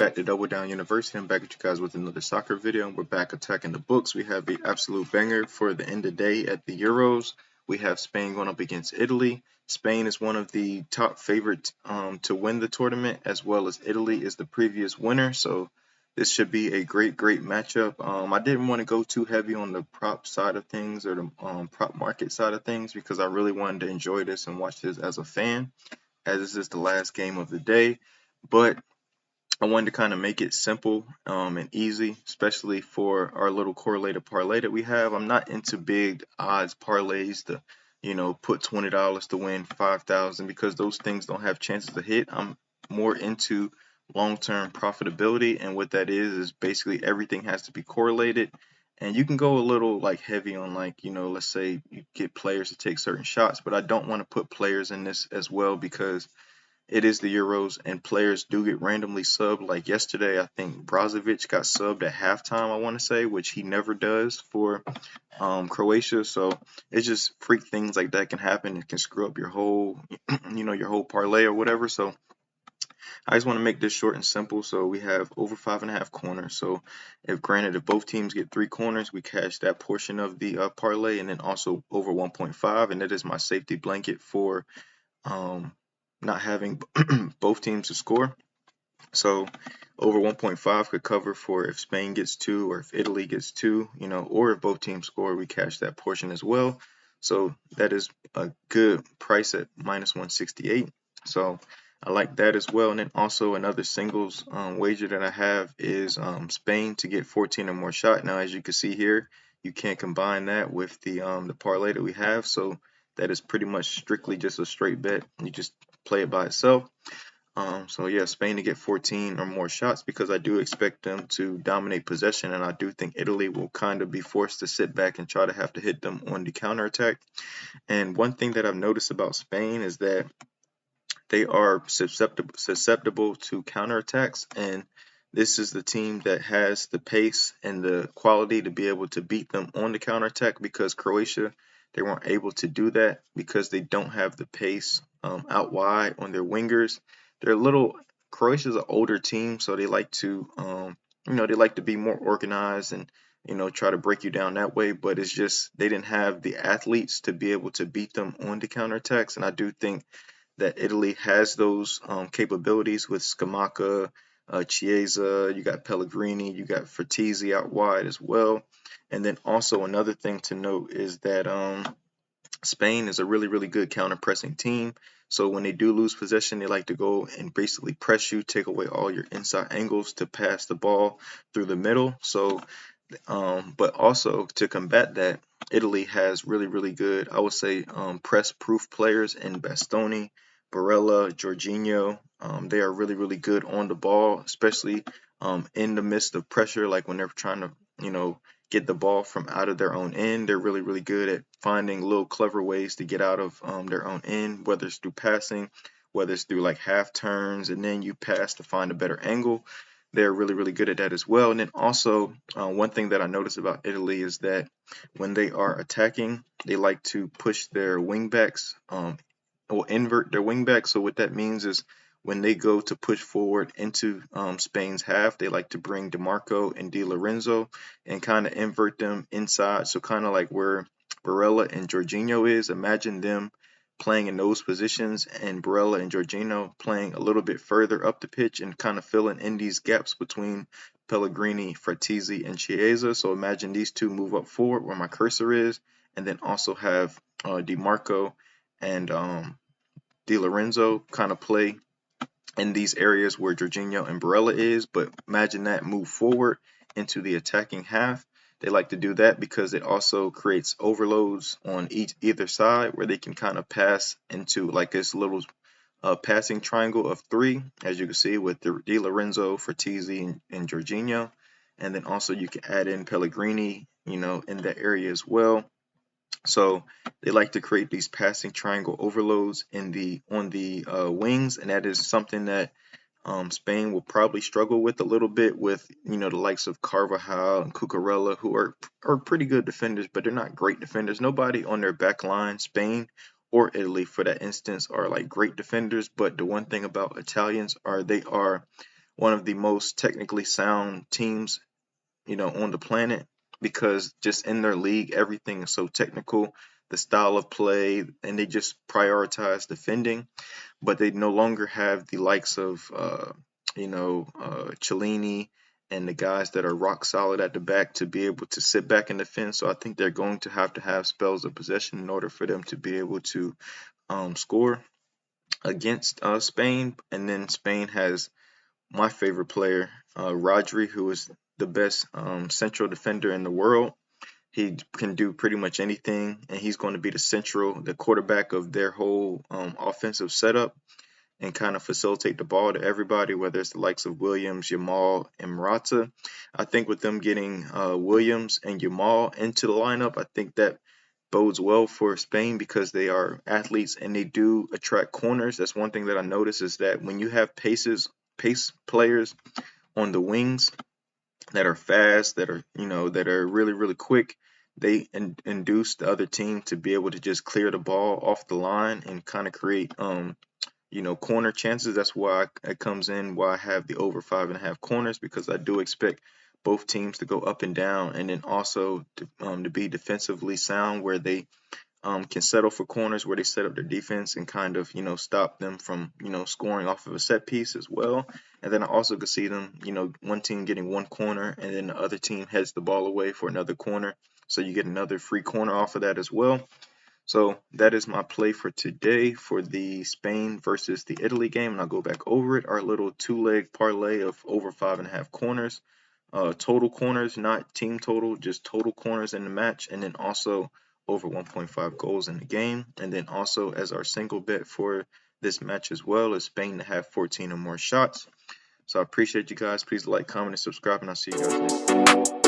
back to Double Down University. I'm back with you guys with another soccer video. We're back attacking the books. We have the absolute banger for the end of the day at the Euros. We have Spain going up against Italy. Spain is one of the top favorites to win the tournament, as well as Italy is the previous winner. So this should be a great matchup. I didn't want to go too heavy on the prop side of things or the prop market side of things because I really wanted to enjoy this and watch this as a fan, as this is the last game of the day. But I wanted to kind of make it simple and easy, especially for our little correlated parlay that we have. I'm not into big odds parlays to, put $20 to win 5,000 because those things don't have chances to hit. I'm more into long-term profitability, and what that is basically everything has to be correlated. And you can go a little like heavy on let's say you get players to take certain shots, but I don't want to put players in this as well because it is the Euros and players do get randomly subbed. Like yesterday, I think Brozovic got subbed at halftime, I want to say, which he never does for Croatia. So it's just freak things like that can happen. It can screw up your whole, your whole parlay or whatever. So I just want to make this short and simple. So we have over 5.5 corners. So if both teams get 3 corners, we cash that portion of the parlay, and then also over 1.5, and that is my safety blanket for not having both teams to score. So over 1.5 could cover for if Spain gets 2 or if Italy gets 2, or if both teams score, we cash that portion as well. So that is a good price at minus 168. So I like that as well. And then also another singles wager that I have is Spain to get 14 or more shot. Now, as you can see here, you can't combine that with the parlay that we have. So that is pretty much strictly just a straight bet. You just play it by itself. So yeah, Spain to get 14 or more shots because I do expect them to dominate possession, and I do think Italy will kind of be forced to sit back and try to have to hit them on the counterattack. And one thing that I've noticed about Spain is that they are susceptible to counterattacks, and this is the team that has the pace and the quality to be able to beat them on the counterattack because Croatia, they weren't able to do that because they don't have the pace out wide on their wingers. Croatia's an older team, so they like to, they like to be more organized and, try to break you down that way. But it's just they didn't have the athletes to be able to beat them on the counterattacks. And I do think that Italy has those capabilities with Scamacca, Chiesa, you got Pellegrini, you got Fertizi out wide as well. And then also another thing to note is that Spain is a really good counter-pressing team. So when they do lose possession, they like to go and basically press you, take away all your inside angles to pass the ball through the middle. So, but also to combat that, Italy has really good, I would say, press-proof players in Bastoni, Barella, Jorginho. They are really good on the ball, especially in the midst of pressure, like when they're trying to, get the ball from out of their own end. They're really good at finding little clever ways to get out of their own end, whether it's through passing, whether it's through like half turns, and then you pass to find a better angle. They're really good at that as well. And then also one thing that I noticed about Italy is that when they are attacking, they like to push their wingbacks or invert their wingbacks. So what that means is when they go to push forward into Spain's half, they like to bring DeMarco and Di Lorenzo and kind of invert them inside. So kind of like where Barella and Jorginho is, imagine them playing in those positions and Barella and Jorginho playing a little bit further up the pitch and kind of filling in these gaps between Pellegrini, Fertizi, and Chiesa. So imagine these two move up forward where my cursor is, and then also have DeMarco and Di Lorenzo kind of play in these areas where Jorginho and Barella is, but imagine that move forward into the attacking half. They like to do that because it also creates overloads on either side where they can kind of pass into like this little passing triangle of 3, as you can see with the Di Lorenzo, Fertizi, and Jorginho. And then also you can add in Pellegrini, in that area as well. So they like to create these passing triangle overloads on the wings, and that is something that Spain will probably struggle with a little bit with, the likes of Carvajal and Cucurella, who are pretty good defenders, but they're not great defenders. Nobody on their back line, Spain or Italy for that instance, are like great defenders. But the one thing about Italians are they are one of the most technically sound teams, on the planet, because just in their league, everything is so technical, the style of play, and they just prioritize defending. But they no longer have the likes of, Cellini and the guys that are rock solid at the back to be able to sit back and defend. So I think they're going to have spells of possession in order for them to be able to score against Spain. And then Spain has my favorite player, Rodri, who is the best central defender in the world. He can do pretty much anything, and he's going to be the quarterback of their whole offensive setup and kind of facilitate the ball to everybody, whether it's the likes of Williams, Yamal, and Morata. I think with them getting Williams and Yamal into the lineup, I think that bodes well for Spain because they are athletes and they do attract corners. That's one thing that I notice is that when you have pace players on the wings that are fast, that are really, really quick, they induce the other team to be able to just clear the ball off the line and kind of create corner chances. That's why it comes in why I have the over 5.5 corners, because I do expect both teams to go up and down, and then also to be defensively sound where they can settle for corners where they set up their defense and kind of stop them from scoring off of a set piece as well. And then I also could see them, one team getting one corner and then the other team heads the ball away for another corner, so you get another free corner off of that as well. So that is my play for today for the Spain versus the Italy game, and I'll go back over it. Our little two-leg parlay of over 5.5 corners, total corners, not team total, just total corners in the match, and then also over 1.5 goals in the game. And then also as our single bet for this match as well is Spain to have 14 or more shots. So I appreciate you guys. Please like, comment, and subscribe, and I'll see you guys next time.